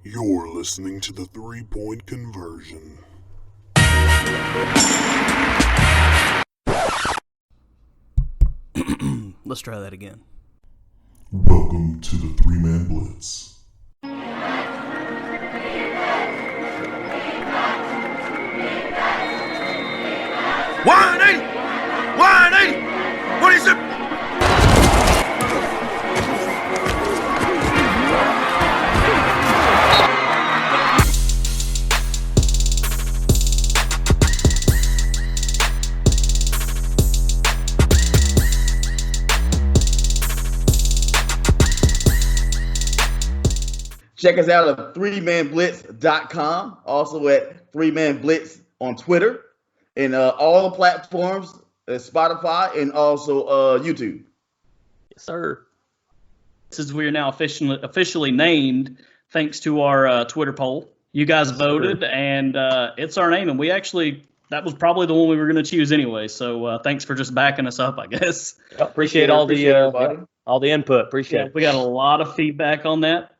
You're listening to the 3-Point Conversion. Let's try that again. Welcome to the 3-Man Blitz. What is it? Check us out at 3manblitz.com. Also at 3Man Blitz on Twitter and all the platforms, Spotify and also YouTube. Yes, sir. Since we are now officially named, thanks to our Twitter poll. You guys voted, and it's our name. And that was probably the one we were going to choose anyway. So thanks for just backing us up, I guess. Appreciate all the input. Appreciate it. We got a lot of feedback on that.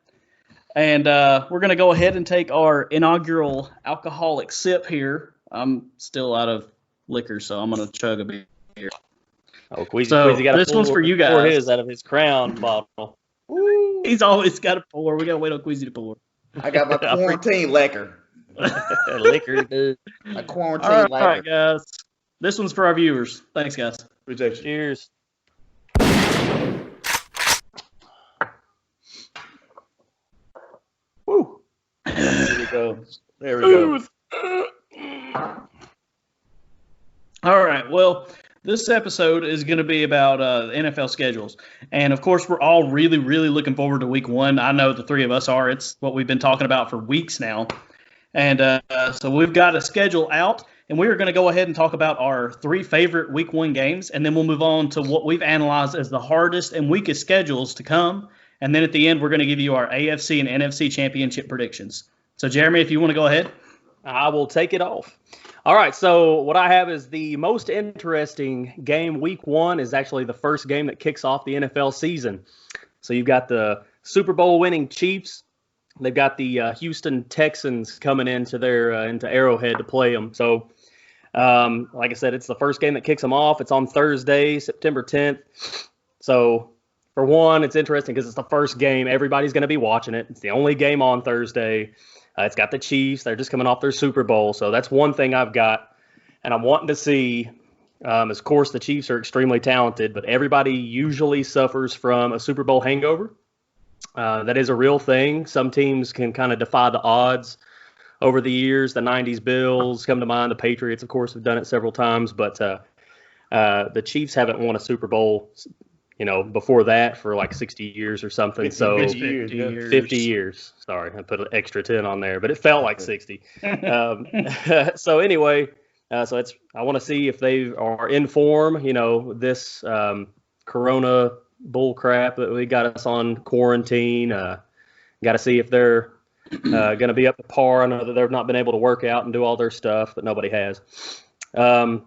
And we're going to go ahead and take our inaugural alcoholic sip here. I'm still out of liquor, so I'm going to chug a beer. Oh, Queasy got this one's for you guys. Pour his out of his Crown bottle. Woo. He's always got to pour. We got to wait on Queasy to pour. I got my quarantine lacquer. Liquor, dude. My quarantine lacquer. All right, guys. This one's for our viewers. Thanks, guys. Appreciate you. Cheers. Woo. There we go. There we go. All right. Well, this episode is going to be about NFL schedules. And, of course, we're all really, really looking forward to week one. I know the three of us are. It's what we've been talking about for weeks now. And so we've got a schedule out, and we are going to go ahead and talk about our three favorite week one games. And then we'll move on to what we've analyzed as the hardest and weakest schedules to come. And then at the end, we're going to give you our AFC and NFC Championship predictions. So, Jeremy, if you want to go ahead. I will take it off. All right, so what I have is the most interesting game week one is actually the first game that kicks off the NFL season. So you've got the Super Bowl winning Chiefs. They've got the Houston Texans coming into Arrowhead to play them. So, like I said, it's the first game that kicks them off. It's on Thursday, September 10th. So, for one, it's interesting because it's the first game. Everybody's going to be watching it. It's the only game on Thursday. It's got the Chiefs. They're just coming off their Super Bowl. So that's one thing I've got. And I'm wanting to see, of course, the Chiefs are extremely talented, but everybody usually suffers from a Super Bowl hangover. That is a real thing. Some teams can kind of defy the odds over the years. The 90s Bills come to mind. The Patriots, of course, have done it several times. But the Chiefs haven't won a Super Bowl before that for like 60 years or something. 50 years. 50 years. Sorry, I put an extra 10 on there, but it felt like 60. So anyway, I want to see if they are in form. This Corona bull crap that we got us on quarantine. Got to see if they're going to be up to par. I know that they've not been able to work out and do all their stuff, but nobody has. And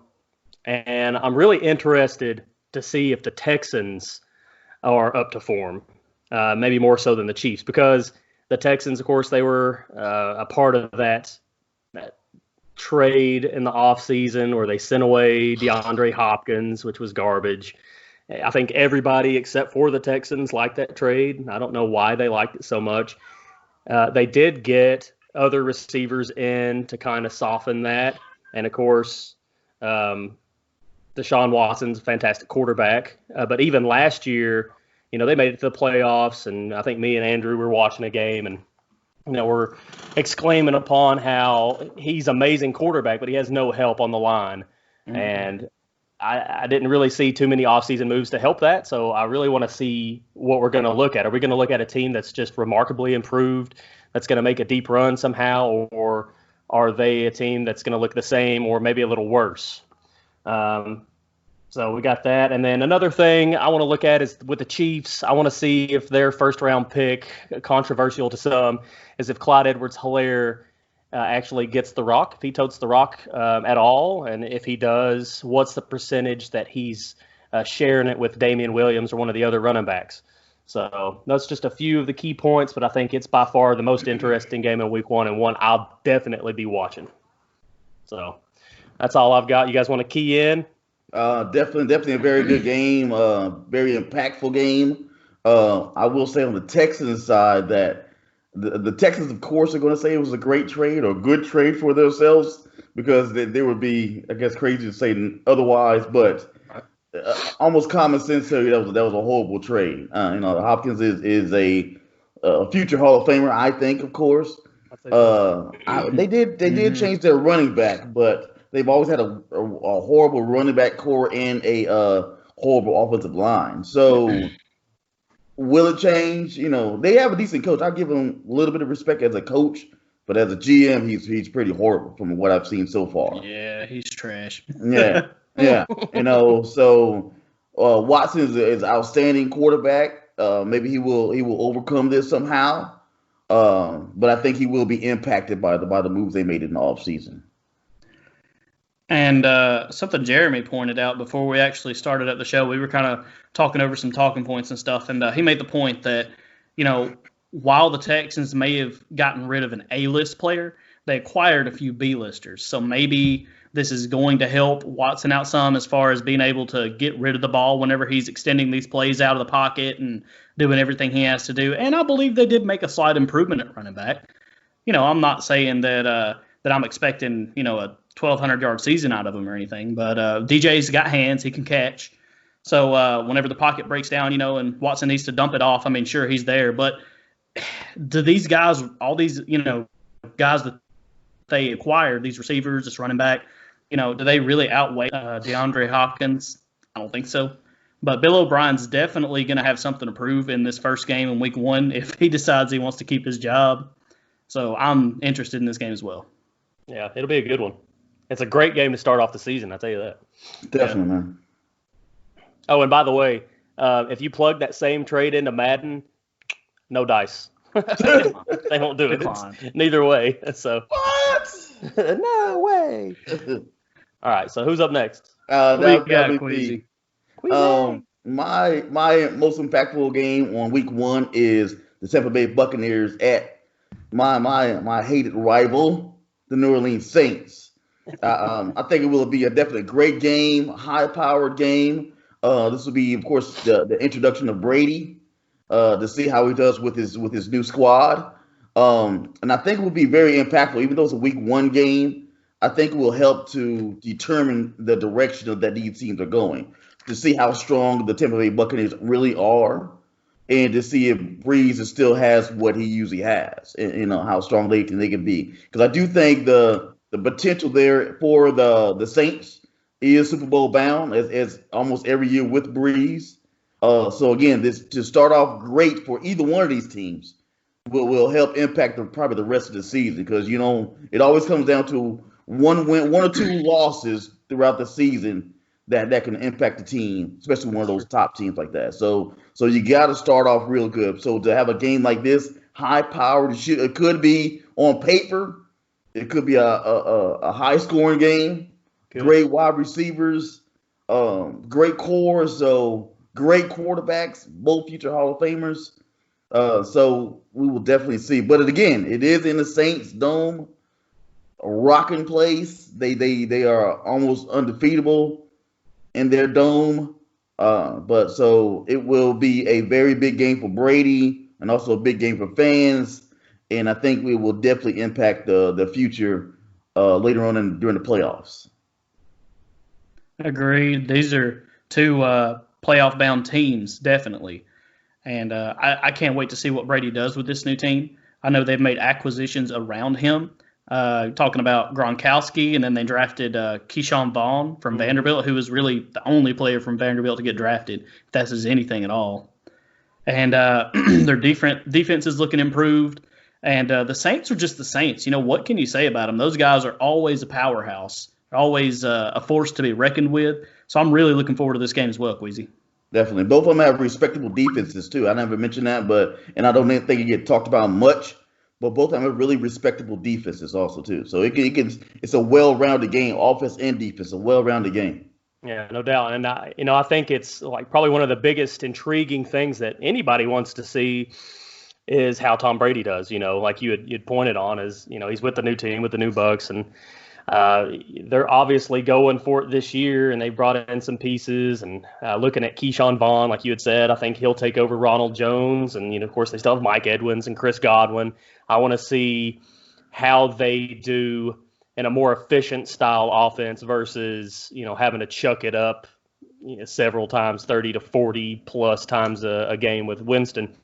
I'm really interested to see if the Texans are up to form, maybe more so than the Chiefs, because the Texans, of course, they were a part of that trade in the offseason where they sent away DeAndre Hopkins, which was garbage. I think everybody except for the Texans liked that trade. I don't know why they liked it so much. They did get other receivers in to kind of soften that. And, of course, Deshaun Watson's a fantastic quarterback. But even last year, they made it to the playoffs, and I think me and Andrew were watching a game, and we're exclaiming upon how he's an amazing quarterback, but he has no help on the line. Mm-hmm. And I didn't really see too many offseason moves to help that, so I really want to see what we're going to look at. Are we going to look at a team that's just remarkably improved, that's going to make a deep run somehow, or are they a team that's going to look the same or maybe a little worse? So we got that. And then another thing I want to look at is with the Chiefs, I want to see if their first-round pick, controversial to some, is if Clyde Edwards-Helaire actually gets the rock, if he totes the rock at all. And if he does, what's the percentage that he's sharing it with Damian Williams or one of the other running backs? So that's just a few of the key points, but I think it's by far the most interesting game in week one and one I'll definitely be watching. So that's all I've got. You guys want to key in? Definitely a very good game, very impactful game. I will say on the Texans side that the Texans, of course, are going to say it was a great trade or a good trade for themselves because they would be, I guess, crazy to say otherwise, but almost common sense tell you that was a horrible trade. Hopkins is a future Hall of Famer, I think, of course. They did change their running back, but they've always had a horrible running back core and a horrible offensive line. So will it change? They have a decent coach. I give him a little bit of respect as a coach, but as a GM, he's pretty horrible from what I've seen so far. Yeah, he's trash. Yeah. Yeah, so Watson is an outstanding quarterback. Maybe he will overcome this somehow. But I think he will be impacted by the moves they made in the offseason. And something Jeremy pointed out before we actually started at the show, we were kind of talking over some talking points and stuff, and he made the point that, while the Texans may have gotten rid of an A-list player, they acquired a few B-listers. So maybe this is going to help Watson out some as far as being able to get rid of the ball whenever he's extending these plays out of the pocket and doing everything he has to do. And I believe they did make a slight improvement at running back. I'm not saying that I'm expecting, a 1,200-yard season out of him or anything, but DJ's got hands. He can catch. So whenever the pocket breaks down, and Watson needs to dump it off, sure, he's there. But do these guys, all these, guys that they acquired, these receivers, this running back, do they really outweigh DeAndre Hopkins? I don't think so. But Bill O'Brien's definitely going to have something to prove in this first game in week one if he decides he wants to keep his job. So I'm interested in this game as well. Yeah, it'll be a good one. It's a great game to start off the season, I'll tell you that. Definitely, man. Oh, and by the way, if you plug that same trade into Madden, no dice. They won't do it. Neither way. So What? No way. All right, so who's up next? That got would Queasy. be my most impactful game on week one is the Tampa Bay Buccaneers at my hated rival, the New Orleans Saints. I think it will be a definitely great game, high-powered game. This will be, of course, the introduction of Brady to see how he does with his new squad. And I think it will be very impactful, even though it's a week one game. I think it will help to determine the direction that these teams are going, to see how strong the Tampa Bay Buccaneers really are, and to see if Breeze still has what he usually has, and how strong they can be. Because I do think the potential there for the Saints is Super Bowl bound, as almost every year with Breeze. So again, this to start off great for either one of these teams will help impact probably the rest of the season, because it always comes down to one or two losses throughout the season that can impact the team, especially one of those top teams like that. So you got to start off real good. So to have a game like this, high powered, it could be on paper, it could be a high scoring game. Good. Great wide receivers, great core, so great quarterbacks, both future Hall of Famers. So we will definitely see. But again, it is in the Saints Dome, a rocking place. They are almost undefeatable in their dome. But so it will be a very big game for Brady and also a big game for fans. And I think we will definitely impact the future later on during the playoffs. Agreed. These are two playoff-bound teams, definitely. And I can't wait to see what Brady does with this new team. I know they've made acquisitions around him, talking about Gronkowski, and then they drafted Keyshawn Vaughn from Vanderbilt, who was really the only player from Vanderbilt to get drafted, if that says anything at all. And their defense is looking improved. And the Saints are just the Saints. What can you say about them? Those guys are always a powerhouse. They're always a force to be reckoned with. So I'm really looking forward to this game as well, Queasy. Definitely. Both of them have respectable defenses, too. I never mentioned that, and I don't think it get talked about much, but both of them have really respectable defenses also, too. So it's a well-rounded game, offense and defense, a well-rounded game. Yeah, no doubt. And I think it's like probably one of the biggest intriguing things that anybody wants to see is how Tom Brady does. Like you'd pointed on, is he's with the new team, with the new Bucks, and they're obviously going for it this year, and they brought in some pieces. And looking at Keyshawn Vaughn, like you had said, I think he'll take over Ronald Jones, and of course they still have Mike Edwards and Chris Godwin. I want to see how they do in a more efficient style offense versus, having to chuck it up, several times, 30 to 40 plus times a game with Winston.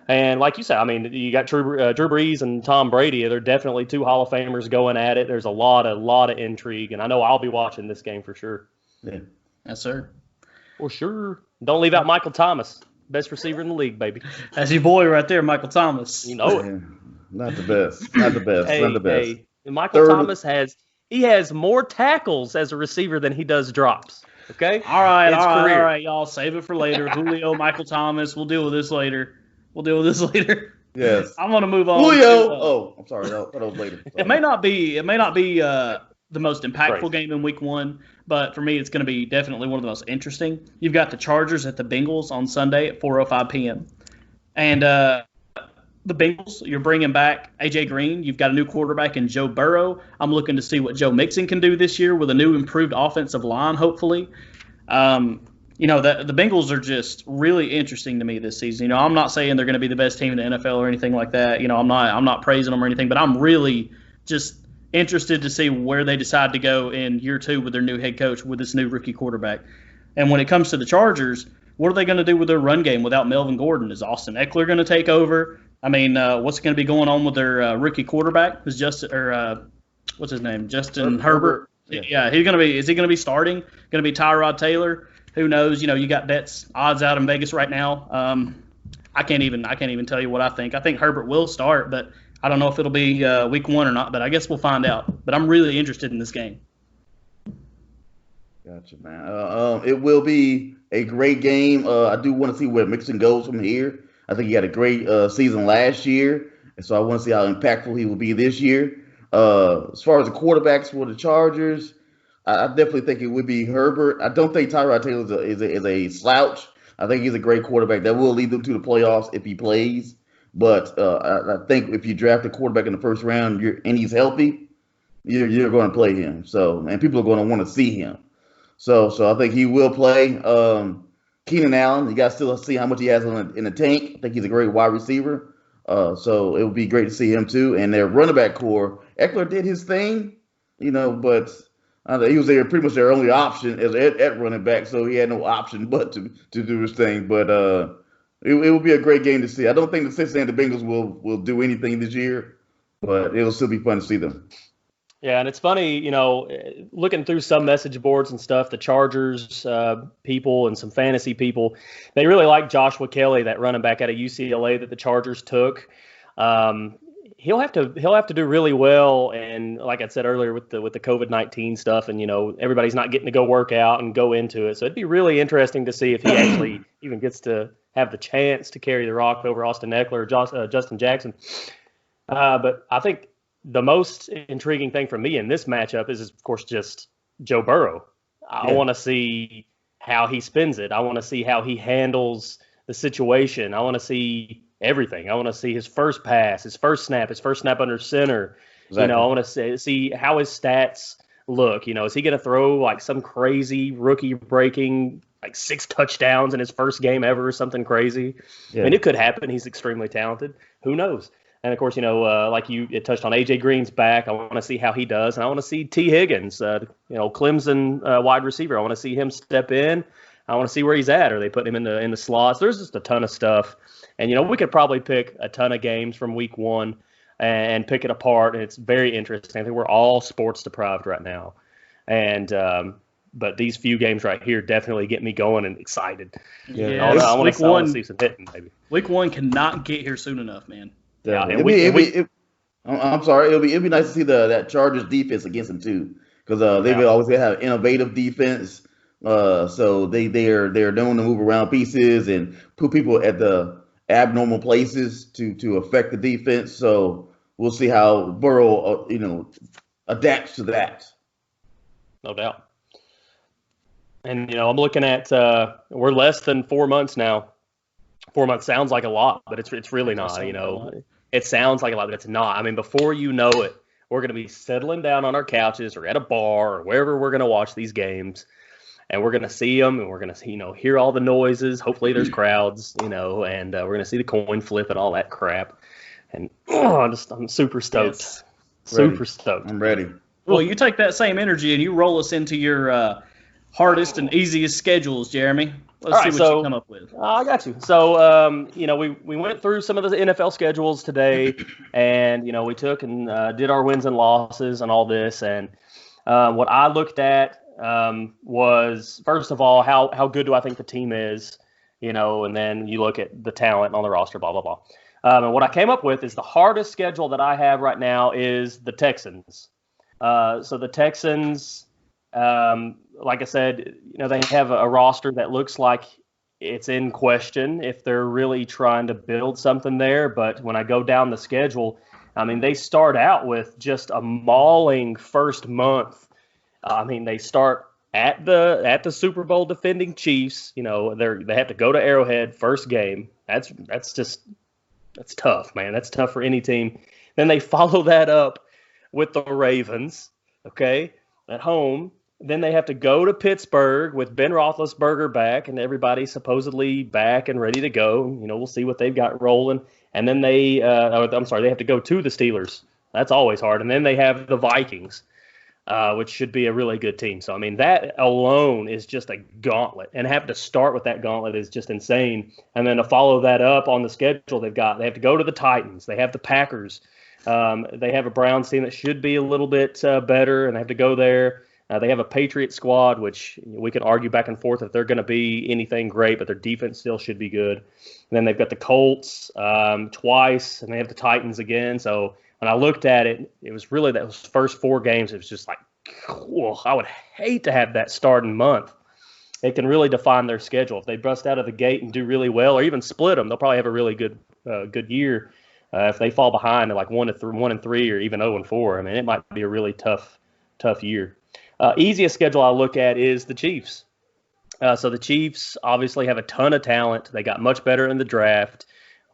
And like you said, I mean, you got Drew Brees and Tom Brady. They're definitely two Hall of Famers going at it. There's a lot of intrigue, and I know I'll be watching this game for sure. Yeah. Yes, sir. For sure. Don't leave out Michael Thomas, best receiver in the league, baby. That's your boy right there, Michael Thomas. You know it. Yeah. Not the best. Not the best. Not the best. Hey. Michael Thomas has more tackles as a receiver than he does drops. Okay. All right, y'all. Save it for later. Julio, Michael Thomas. We'll deal with this later. Yes. I'm gonna move on. Julio. I'm sorry. That was later. It may not be the most impactful game in Week 1, but for me, it's going to be definitely one of the most interesting. You've got the Chargers at the Bengals on Sunday at 4:05 p.m. And the Bengals, you're bringing back A.J. Green. You've got a new quarterback in Joe Burrow. I'm looking to see what Joe Mixon can do this year with a new improved offensive line, hopefully. The Bengals are just really interesting to me this season. I'm not saying they're going to be the best team in the NFL or anything like that. I'm not praising them or anything, but I'm really just interested to see where they decide to go in year 2 with their new head coach, with this new rookie quarterback. And when it comes to the Chargers, what are they going to do with their run game without Melvin Gordon? Is Austin Eckler going to take over? I mean, what's going to be going on with their rookie quarterback? What's his name? Justin Herbert. Yeah, is he going to be starting? Going to be Tyrod Taylor? Who knows? You got bets odds out in Vegas right now. I can't even tell you what I think. I think Herbert will start, but I don't know if it'll be Week 1 or not. But I guess we'll find out. But I'm really interested in this game. Gotcha, man. It will be a great game. I do want to see where Mixon goes from here. I think he had a great season last year, and so I want to see how impactful he will be this year. As far as the quarterbacks for the Chargers, I definitely think it would be Herbert. I don't think Tyrod Taylor is a slouch. I think he's a great quarterback that will lead them to the playoffs if he plays. But I think if you draft a quarterback in the first round and he's healthy, you're going to play him. And people are going to want to see him. So I think he will play. Keenan Allen, you got to still see how much he has in the tank. I think he's a great wide receiver. So it would be great to see him too. And their running back core, Eckler did his thing, but he was pretty much their only option at running back. So he had no option but to do his thing. But it will be a great game to see. I don't think the Cincinnati Bengals will do anything this year, but it'll still be fun to see them. Yeah, and it's funny, looking through some message boards and stuff, the Chargers people and some fantasy people, they really like Joshua Kelly, that running back out of UCLA that the Chargers took. He'll have to do really well, and like I said earlier, with the COVID-19 stuff, and everybody's not getting to go work out and go into it, so it'd be really interesting to see if he actually even gets to have the chance to carry the rock over Austin Eckler or Justin Jackson. But I think the most intriguing thing for me in this matchup is, of course, just Joe Burrow. I want to see how he spins it. I want to see how he handles the situation. I want to see everything. I want to see his first pass, his first snap under center. Exactly. I want to see how his stats look. Is he going to throw like some crazy rookie breaking like 6 touchdowns in his first game ever or something crazy? Yeah. I mean, it could happen. He's extremely talented. Who knows? And, of course, like it touched on, A.J. Green's back. I want to see how he does. And I want to see T. Higgins, Clemson wide receiver. I want to see him step in. I want to see where he's at. Are they putting him in the slots? There's just a ton of stuff. And, we could probably pick a ton of games from Week 1 and pick it apart. And it's very interesting. I think we're all sports deprived right now. And but these few games right here definitely get me going and excited. Yeah, I want to see some hitting, maybe. Week 1 cannot get here soon enough, man. Yeah, I'm sorry. It'll be nice to see that Chargers defense against them too, because they will always have innovative defense. So they're known to move around pieces and put people at the abnormal places to affect the defense. So we'll see how Burrow adapts to that. No doubt. And, I'm looking at we're less than 4 months now. 4 months sounds like a lot, but it's really not, It sounds like a lot, but it's not. I mean, before you know it, we're going to be settling down on our couches or at a bar or wherever we're going to watch these games. And we're going to see them, and we're going to, hear all the noises. Hopefully there's crowds, and we're going to see the coin flip and all that crap. And I'm super stoked. Yes. Super stoked. I'm ready. Well, you take that same energy and you roll us into your hardest and easiest schedules, Jeremy. Let's see what you come up with. I got you. So, we went through some of the NFL schedules today, and, we took and did our wins and losses and all this. And what I looked at was, first of all, how good do I think the team is, and then you look at the talent on the roster, blah, blah, blah. And what I came up with is the hardest schedule that I have right now is the Texans. So the Texans, like I said, they have a roster that looks like it's in question if they're really trying to build something there. But when I go down the schedule, I mean, they start out with just a mauling first month. I mean, they start at the Super Bowl defending Chiefs. They have to go to Arrowhead first game. That's tough, man. That's tough for any team. Then they follow that up with the Ravens, okay, at home. Then they have to go to Pittsburgh with Ben Roethlisberger back and everybody supposedly back and ready to go. We'll see what they've got rolling. And then they have to go to the Steelers. That's always hard. And then they have the Vikings, which should be a really good team. So, I mean, that alone is just a gauntlet. And having to start with that gauntlet is just insane. And then to follow that up on the schedule they have to go to the Titans. They have the Packers. They have a Browns team that should be a little bit better, and they have to go there. They have a Patriots squad, which we can argue back and forth if they're going to be anything great, but their defense still should be good. And then they've got the Colts twice, and they have the Titans again. So when I looked at it, it was really those first 4 games. It was just like, cool. I would hate to have that starting month. It can really define their schedule. If they bust out of the gate and do really well, or even split them, they'll probably have a really good year. If they fall behind at like 1-3 or even 0-4, I mean, it might be a really tough year. Easiest schedule I look at is the Chiefs. So the Chiefs obviously have a ton of talent. They got much better in the draft,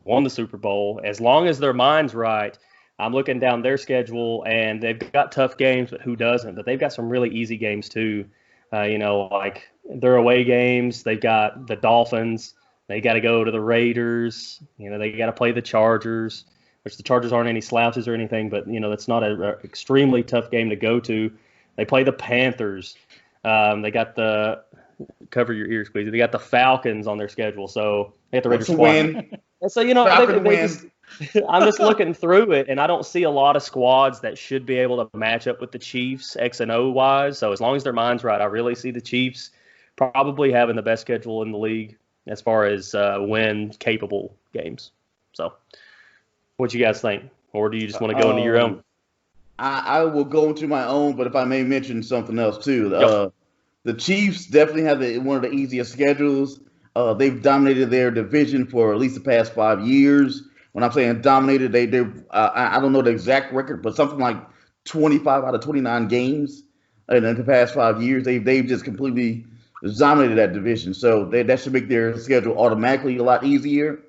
won the Super Bowl. As long as their mind's right, I'm looking down their schedule, and they've got tough games, but who doesn't? But they've got some really easy games too. Like their away games, they've got the Dolphins. They got to go to the Raiders. They got to play the Chargers, which the Chargers aren't any slouches or anything, but, that's not an extremely tough game to go to. They play the Panthers. They got cover your ears, please. They got the Falcons on their schedule, so they have the Raiders squad. And so, I'm just looking through it, and I don't see a lot of squads that should be able to match up with the Chiefs X and O wise. So as long as their mind's right, I really see the Chiefs probably having the best schedule in the league as far as win-capable games. So what you guys think? Or do you just want to go into your own? I will go into my own, but if I may mention something else too. Yep. The Chiefs definitely have one of the easiest schedules. They've dominated their division for at least the past 5 years. When I'm saying dominated, I don't know the exact record, but something like 25 out of 29 games in the past 5 years. They've just completely dominated that division. So that should make their schedule automatically a lot easier.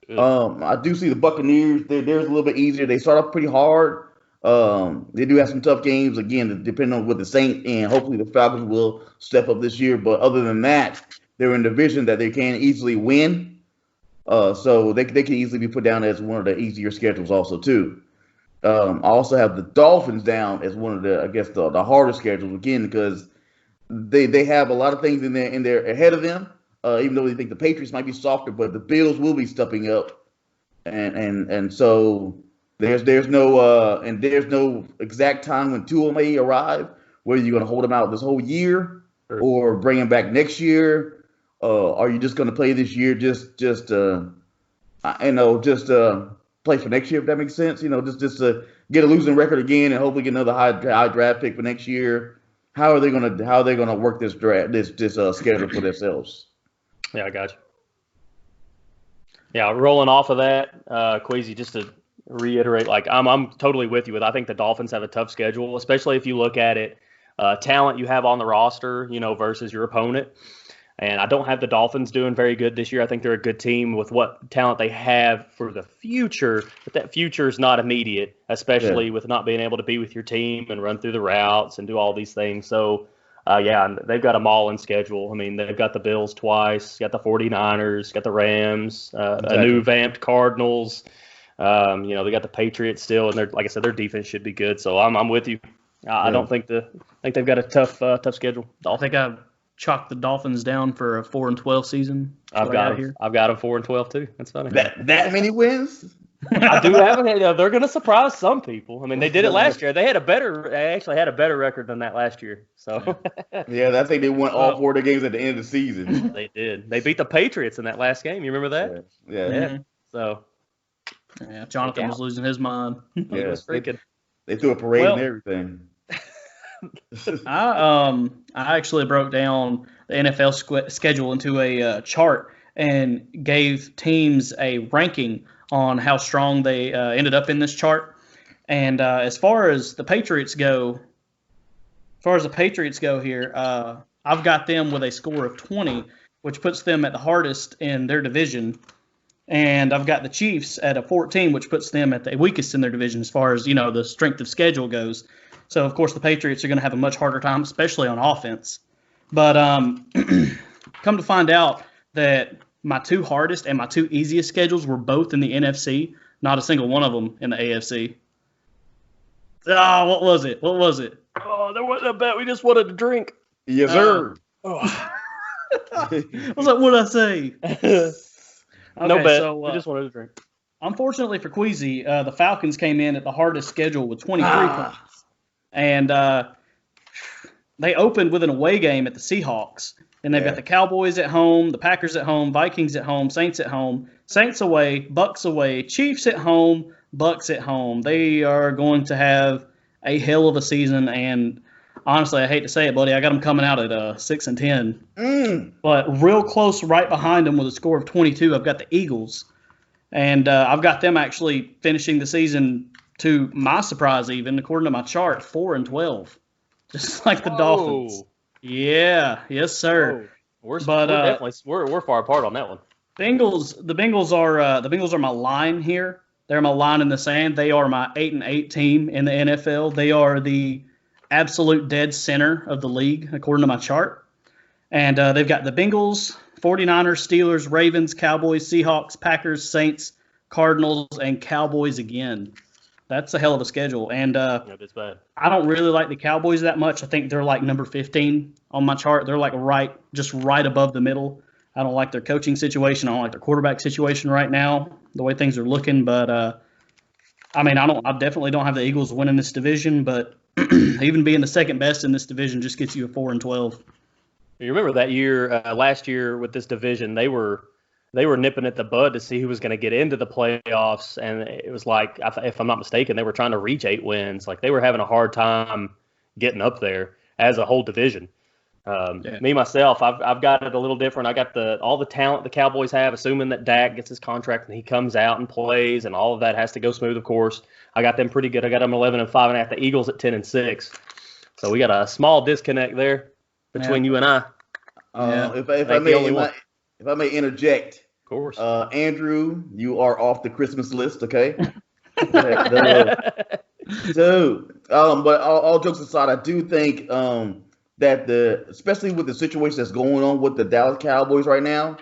I do see the Buccaneers. They're a little bit easier. They start off pretty hard. They do have some tough games, again, depending on what the Saints and hopefully the Falcons will step up this year. But other than that, they're in a division that they can easily win. So they can easily be put down as one of the easier schedules also, too. I also have the Dolphins down as one of the harder schedules, again, because they have a lot of things in there ahead of them, even though they think the Patriots might be softer, but the Bills will be stepping up. And so there's no exact time when Tua may arrive, whether you're going to hold him out this whole year or bring him back next year. Are you just going to play this year just play for next year, if that makes sense? Just to get a losing record again and hopefully get another high draft pick for next year. How are they gonna work this schedule for themselves? Yeah, I got you. Yeah, rolling off of that, Queasy, just to reiterate, like I'm totally with you. I think the Dolphins have a tough schedule, especially if you look at it talent you have on the roster, versus your opponent. And I don't have the Dolphins doing very good this year. I think they're a good team with what talent they have for the future, but that future is not immediate, especially with not being able to be with your team and run through the routes and do all these things. So, they've got a mauling schedule. I mean, they've got the Bills twice, got the 49ers, got the Rams, a new vamped Cardinals. They got the Patriots still, and like I said, their defense should be good. So I'm with you. I don't think they've got a tough schedule. I think I've chalked the Dolphins down for a 4-12 season. I've got them 4-12 too. That's funny. That many wins? I do have them. They're going to surprise some people. I mean, they did it last year. They actually had a better record than that last year. So I think they won all 4 of the games at the end of the season. They did. They beat the Patriots in that last game. You remember that? Yeah. Mm-hmm. So Jonathan was losing his mind. He was freaking. They threw a parade and everything. I actually broke down the NFL schedule into a chart and gave teams a ranking on how strong they ended up in this chart. And as far as the Patriots go here, I've got them with a score of 20, which puts them at the hardest in their division. And I've got the Chiefs at a 14, which puts them at the weakest in their division as far as, the strength of schedule goes. So, of course, the Patriots are going to have a much harder time, especially on offense. But come to find out that my 2 hardest and my 2 easiest schedules were both in the NFC, not a single one of them in the AFC. Oh, what was it? Oh, there wasn't a bet. We just wanted to drink. Yes, sir. I was like, what did I say? No bet. So, we just wanted to drink. Unfortunately for Queasy, the Falcons came in at the hardest schedule with 23 points. And they opened with an away game at the Seahawks. And they've got the Cowboys at home, the Packers at home, Vikings at home, Saints at home, Saints away, Bucks away, Chiefs at home, Bucks at home. They are going to have a hell of a season. And honestly, I hate to say it, buddy, I got them coming out at 6-10. But real close right behind them with a score of 22, I've got the Eagles. And I've got them actually finishing the season, to my surprise even, according to my chart, 4-12. Just like the Dolphins. Yeah, yes, sir. We're definitely far apart on that one. The Bengals are my line here. They're my line in the sand. They are my 8-8 team in the NFL. They are the absolute dead center of the league, according to my chart. And they've got the Bengals, 49ers, Steelers, Ravens, Cowboys, Seahawks, Packers, Saints, Cardinals, and Cowboys again. That's a hell of a schedule. And it's bad. I don't really like the Cowboys that much. I think they're like number 15 on my chart. They're like right above the middle. I don't like their coaching situation. I don't like their quarterback situation right now, the way things are looking. But, I definitely don't have the Eagles winning this division. But even being the second best in this division just gets you a 4-12. You remember that year, last year with this division, they were nipping at the bud to see who was going to get into the playoffs, and it was like, if I'm not mistaken, they were trying to reach 8 wins. Like, they were having a hard time getting up there as a whole division. Me, myself, I've got it a little different. I got all the talent the Cowboys have, assuming that Dak gets his contract and he comes out and plays, and all of that has to go smooth, of course. I got them pretty good. I got them 11-5, and I got the Eagles at 10-6. So we got a small disconnect there between you and I. If I may interject, of course. Andrew, you are off the Christmas list, okay? So, but all jokes aside, I do think that especially with the situation that's going on with the Dallas Cowboys right now,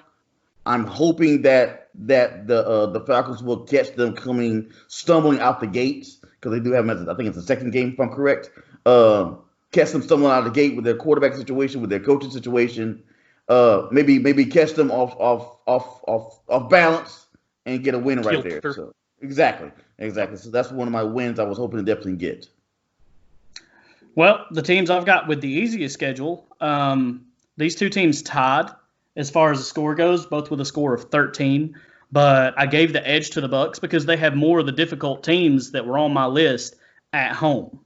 I'm hoping that the Falcons will catch them stumbling out the gates, because they do have them, I think it's the second game, if I'm correct. Catch them stumbling out of the gate with their quarterback situation, with their coaching situation. Maybe catch them off balance and get a win right there. So, exactly. So that's one of my wins I was hoping to definitely get. Well, the teams I've got with the easiest schedule, these 2 teams tied as far as the score goes, both with a score of 13. But I gave the edge to the Bucks because they have more of the difficult teams that were on my list at home.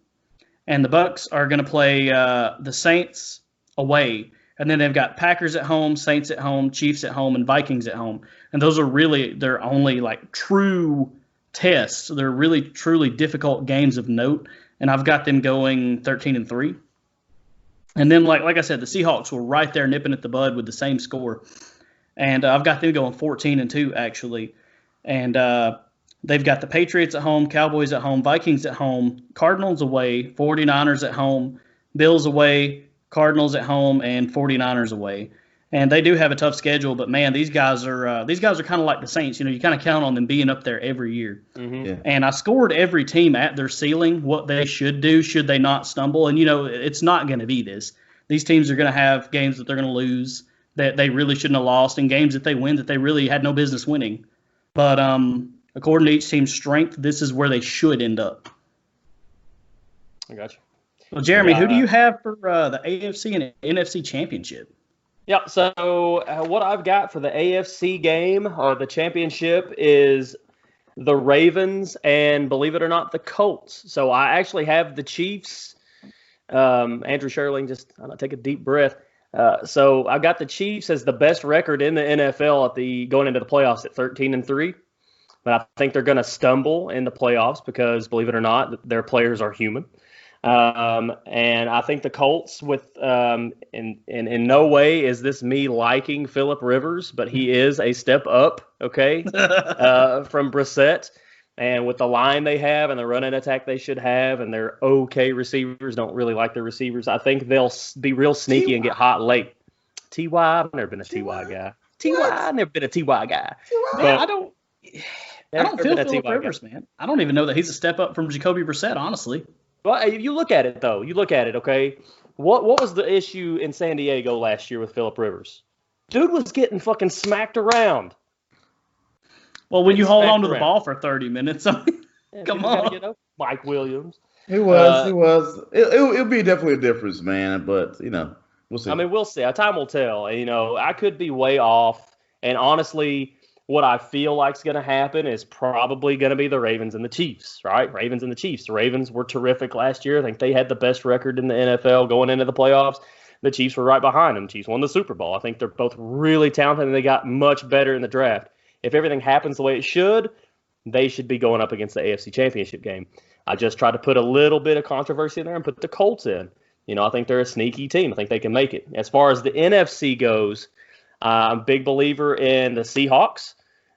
And the Bucks are going to play the Saints away. And then they've got Packers at home, Saints at home, Chiefs at home, and Vikings at home. And those are really their only like true tests. They're really, truly difficult games of note. And I've got them going 13-3. And then, like I said, the Seahawks were right there nipping at the bud with the same score. And I've got them going 14-2, actually. And they've got the Patriots at home, Cowboys at home, Vikings at home, Cardinals away, 49ers at home, Bills away, Cardinals at home, and 49ers away. And they do have a tough schedule, but man, these guys are kind of like the Saints. You kind of count on them being up there every year. Mm-hmm. Yeah. And I scored every team at their ceiling, what they should do should they not stumble. And it's not going to be this. These teams are going to have games that they're going to lose that they really shouldn't have lost, and games that they win that they really had no business winning. But according to each team's strength, this is where they should end up. I got you. Well, Jeremy, who do you have for the AFC and NFC Championship? Yeah, so what I've got for the AFC game or the championship is the Ravens and, believe it or not, the Colts. So I actually have the Chiefs. Andrew Sherling, just take a deep breath. So I got the Chiefs as the best record in the NFL going into the playoffs at 13-3. But I think they're going to stumble in the playoffs because, believe it or not, their players are human. And I think the Colts, in no way is this me liking Phillip Rivers, but he is a step up, okay, from Brissett. And with the line they have and the running attack they should have, and their okay receivers, don't really like their receivers, I think they'll be real sneaky and get hot late. T.Y., I've never been a T.Y. guy. I've never been a T.Y. guy. Man, I don't feel Phillip Rivers, man. I don't even know that he's a step up from Jacoby Brissett, honestly. Well, if you look at it, though, okay? What was the issue in San Diego last year with Phillip Rivers? Dude was getting fucking smacked around. Well, when you hold on to the ball for 30 minutes, come on. Mike Williams. He was. It'll be definitely a difference, man. But, we'll see. I mean, we'll see. Time will tell. I could be way off. And honestly, what I feel like is going to happen is probably going to be the Ravens and the Chiefs, right? Ravens and the Chiefs. The Ravens were terrific last year. I think they had the best record in the NFL going into the playoffs. The Chiefs were right behind them. Chiefs won the Super Bowl. I think they're both really talented, and they got much better in the draft. If everything happens the way it should, they should be going up against the AFC Championship game. I just tried to put a little bit of controversy in there and put the Colts in. I think they're a sneaky team. I think they can make it. As far as the NFC goes, I'm a big believer in the Seahawks.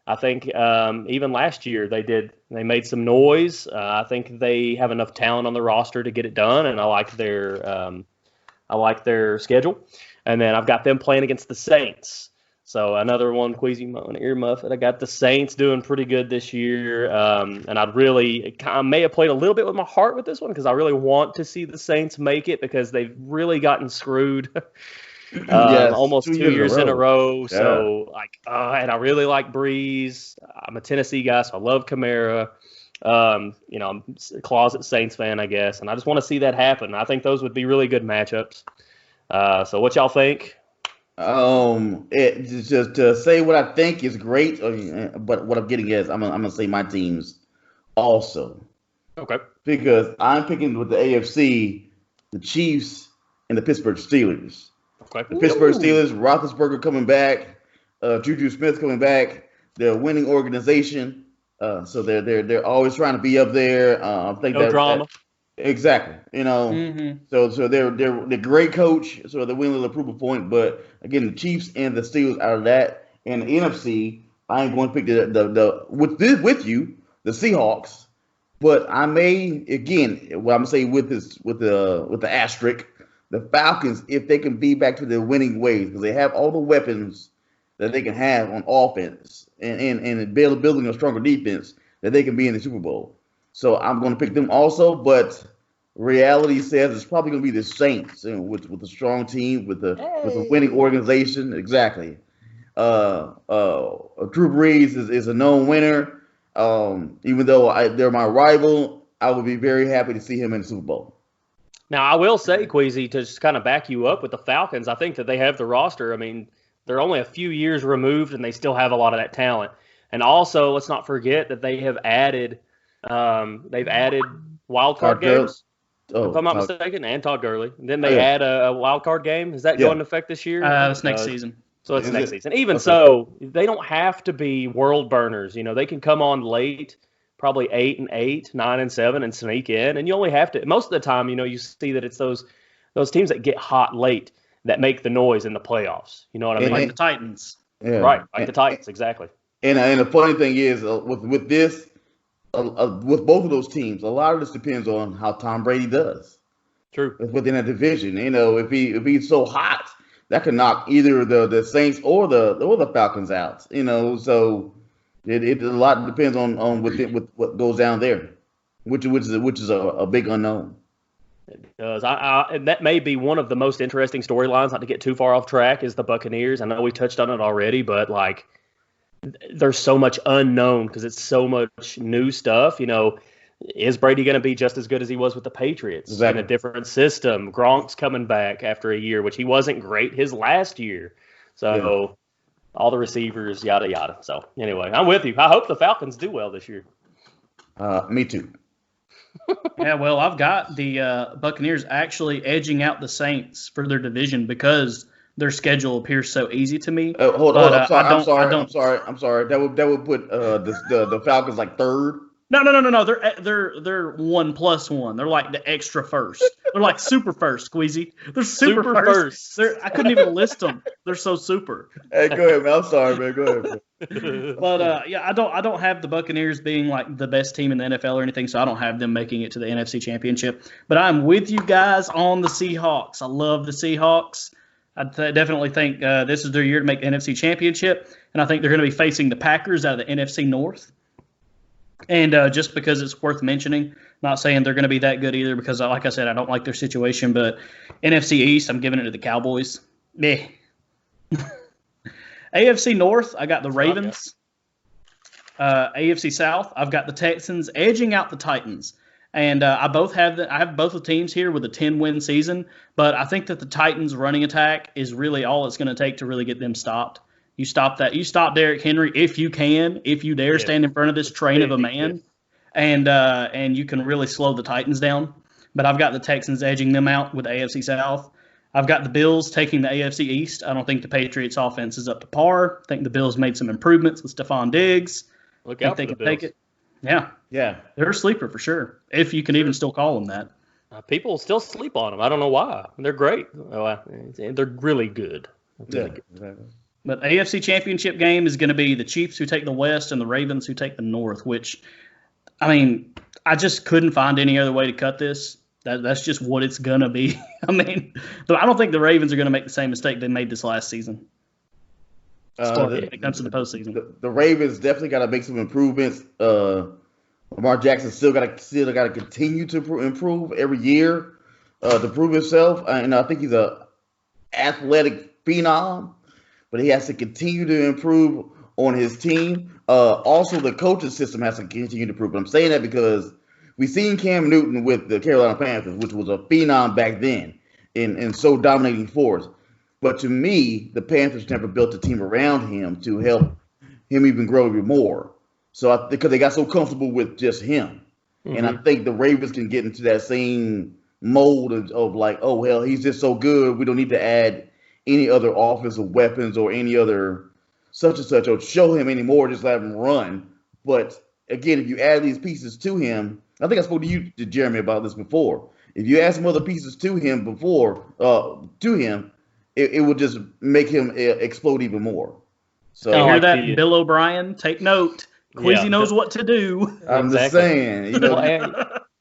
I think even last year they made some noise. I think they have enough talent on the roster to get it done, and I like their schedule. And then I've got them playing against the Saints. So another one, queasy earmuff. I got the Saints doing pretty good this year, and I may have played a little bit with my heart with this one because I really want to see the Saints make it because they've really gotten screwed. Almost 2 years in a row. Yeah. So and I really like Breeze. I'm a Tennessee guy, so I love Kamara. I'm a closet Saints fan, I guess, and I just want to see that happen. I think those would be really good matchups. So what y'all think? Just to say what I think is great, but what I'm getting is I'm gonna say my teams also. Okay. Because I'm picking with the AFC, the Chiefs, and the Pittsburgh Steelers. Okay. The Pittsburgh Steelers, Roethlisberger coming back, Juju Smith coming back. They're a winning organization, so they're always trying to be up there. I think no drama. Exactly. So they're great coach, so they're winning the approval point. But again, the Chiefs and the Steelers out of that, and the NFC, I ain't going to pick the with you, the Seahawks. But I may again, what I'm gonna say with the asterisk, the Falcons, if they can be back to their winning ways, because they have all the weapons that they can have on offense and building a stronger defense, that they can be in the Super Bowl. So I'm going to pick them also, but reality says it's probably going to be the Saints with a strong team, with a winning organization. Exactly. Drew Brees is a known winner. Even though they're my rival, I would be very happy to see him in the Super Bowl. Now, I will say, Queasy, to just kind of back you up with the Falcons, I think that they have the roster. I mean, they're only a few years removed, and they still have a lot of that talent. And also, let's not forget that they have added wild card games, if I'm not mistaken, and Todd Gurley. And then they add a wild card game. Is that going to affect this year? It's next season. So it's next season. Even so, they don't have to be world burners. They can come on late, probably 8-8, 9-7, and sneak in. And you only have to. Most of the time, you see that it's those those teams that get hot late that make the noise in the playoffs. You know what I mean? Like the Titans. Yeah. Right, like the Titans, exactly. And the funny thing is, with this, with both of those teams, a lot of this depends on how Tom Brady does. True. Within a division, if he's so hot, that could knock either the Saints or the Falcons out. So it a lot depends on with what goes down there, which is a big unknown. It does. And that may be one of the most interesting storylines. Not to get too far off track, is the Buccaneers. I know we touched on it already, but like, there's so much unknown because it's so much new stuff. Is Brady going to be just as good as he was with the Patriots? Exactly. In a different system? Gronk's coming back after a year, which he wasn't great his last year. So all the receivers, yada, yada. So anyway, I'm with you. I hope the Falcons do well this year. Me too. Yeah, well, I've got the Buccaneers actually edging out the Saints for their division because their schedule appears so easy to me. Hold on. I'm sorry. That would put the Falcons like third. No. They're 1+1. They're like the extra first. They're like super first, Squeezy. They're super first. I couldn't even list them. They're so super. Hey, go ahead, man. I'm sorry, man. Go ahead, man. But I don't have the Buccaneers being like the best team in the NFL or anything, so I don't have them making it to the NFC Championship. But I'm with you guys on the Seahawks. I love the Seahawks. I definitely think this is their year to make the NFC Championship, and I think they're going to be facing the Packers out of the NFC North. And just because it's worth mentioning, not saying they're going to be that good either, because like I said, I don't like their situation. But NFC East, I'm giving it to the Cowboys. Meh. AFC North, I got the Ravens. AFC South, I've got the Texans edging out the Titans. And I have both the teams here with a 10-win season, but I think that the Titans' running attack is really all it's going to take to really get them stopped. You stop that. You stop Derrick Henry if you can, if you dare stand in front of this train of a man, and you can really slow the Titans down. But I've got the Texans edging them out with the AFC South. I've got the Bills taking the AFC East. I don't think the Patriots' offense is up to par. I think the Bills made some improvements with Stephon Diggs. Look out for the Bills. Take it. Yeah. They're a sleeper for sure, if you can even still call them that. People still sleep on them. I don't know why. They're great. They're really good. Good. Exactly. But AFC Championship game is going to be the Chiefs who take the West and the Ravens who take the North, which, I mean, I just couldn't find any other way to cut this. That's just what it's going to be. I mean, I don't think the Ravens are going to make the same mistake they made this last season. When it comes to the postseason. The Ravens definitely got to make some improvements. Lamar Jackson still got to continue to improve every year to prove himself. And I think he's a athletic phenom, but he has to continue to improve on his team. Also, the coaching system has to continue to improve. But I'm saying that because we've seen Cam Newton with the Carolina Panthers, which was a phenom back then and so dominating force. But to me, the Panthers never built a team around him to help him even grow even more. So because they got so comfortable with just him. Mm-hmm. And I think the Ravens can get into that same mold of like, oh, well, he's just so good. We don't need to add any other offensive weapons or any other such and such or show him anymore. Just let him run. But again, if you add these pieces to him, I think I spoke to Jeremy about this before. If you add some other pieces to him it would just make him explode even more. So you hear that, Bill O'Brien? Take note. Queasy knows what to do. I'm just saying.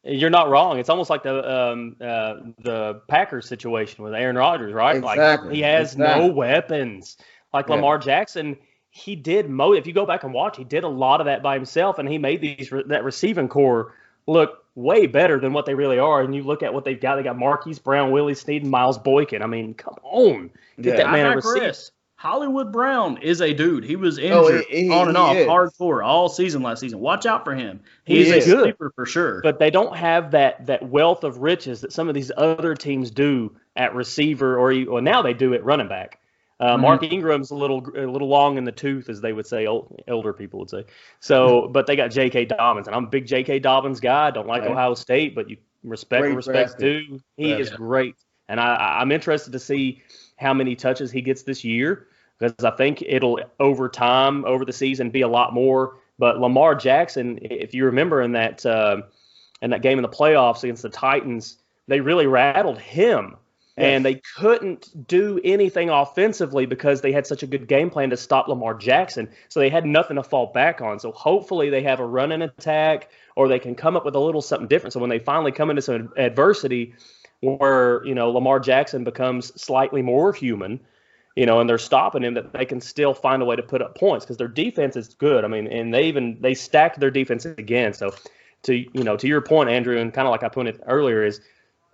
You're not wrong. It's almost like the Packers situation with Aaron Rodgers, right? Exactly. Like he has no weapons. Like Lamar Jackson, he did if you go back and watch, he did a lot of that by himself, and he made that receiving core look way better than what they really are. And you look at what they've got. They got Marquise Brown, Willie Snead, and Miles Boykin. I mean, come on. Get that man a receiver. Hollywood Brown is a dude. He was injured on and off hardcore all season last season. Watch out for him. He's a sleeper for sure. But they don't have that wealth of riches that some of these other teams do at receiver or now they do at running back. Mark Ingram's a little long in the tooth, as they would say, elder people would say. So, but they got J.K. Dobbins, and I'm a big J.K. Dobbins guy. I don't like Ohio State, but you respect due. He is great, and I'm interested to see how many touches he gets this year, because I think it'll over the season be a lot more. But Lamar Jackson, if you remember in that game in the playoffs against the Titans, they really rattled him. And they couldn't do anything offensively because they had such a good game plan to stop Lamar Jackson. So they had nothing to fall back on. So hopefully they have a running attack or they can come up with a little something different. So when they finally come into some adversity where, Lamar Jackson becomes slightly more human, and they're stopping him, that they can still find a way to put up points because their defense is good. I mean, and they stacked their defense again. So to your point, Andrew, and kind of like I pointed earlier, is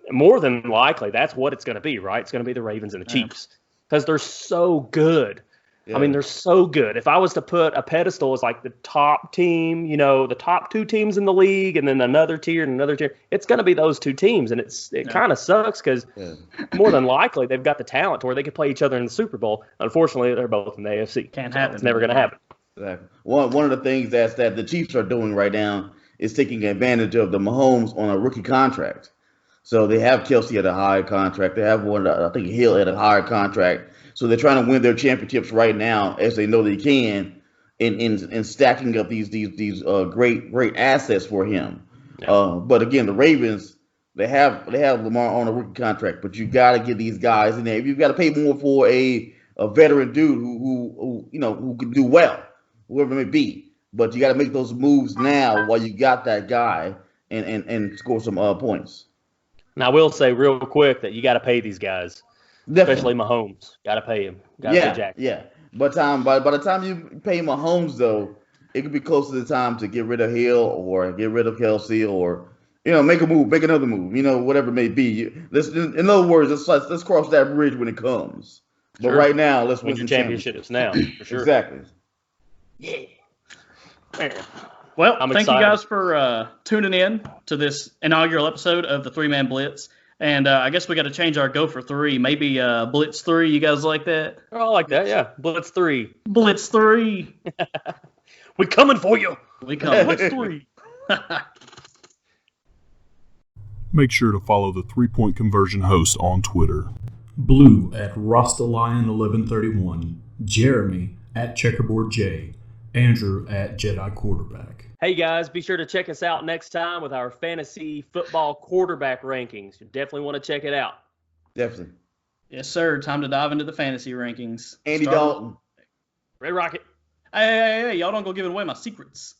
more than likely that's what it's going to be, right? It's going to be the Ravens and the Chiefs because they're so good. Yeah. I mean, they're so good. If I was to put a pedestal as like the top team, the top two teams in the league, and then another tier and another tier, it's going to be those two teams. And it kind of sucks because more than likely they've got the talent to where they could play each other in the Super Bowl. Unfortunately, they're both in the AFC. Can't happen. It's never going to happen. Exactly. One of the things that the Chiefs are doing right now is taking advantage of the Mahomes on a rookie contract. So they have Kelsey at a higher contract. They have I think Hill at a higher contract. So they're trying to win their championships right now, as they know they can, in stacking up these great assets for him. Yeah. But again, the Ravens, they have Lamar on a rookie contract, but you got to get these guys in there. You've got to pay more for a veteran dude who can do well, whoever it may be. But you got to make those moves now while you got that guy and score some points. Now, I will say real quick that you got to pay these guys, especially Mahomes. Got to pay him. Got to pay Jackson. Yeah. But by the time you pay Mahomes, though, it could be close to the time to get rid of Hill or get rid of Kelsey or make a move, make another move, whatever it may be. In other words, let's cross that bridge when it comes. But right now, let's win the championships now, for sure. Exactly. Yeah. Man. Well, thank you guys for tuning in to this inaugural episode of the 3-Man Blitz. And I guess we got to change our go for 3. Maybe Blitz 3. You guys like that? Oh, I like that, yeah. Blitz 3. Blitz 3. We coming for you. We coming. Blitz 3. Make sure to follow the 3-Point Conversion host on Twitter. Blue at RastaLion1131. Jeremy at CheckerboardJ. Andrew at Jedi Quarterback. Hey guys, be sure to check us out next time with our fantasy football quarterback rankings. You definitely want to check it out. Definitely. Yes, sir. Time to dive into the fantasy rankings. Andy Dalton. Red Rocket. Hey, y'all don't go giving away my secrets.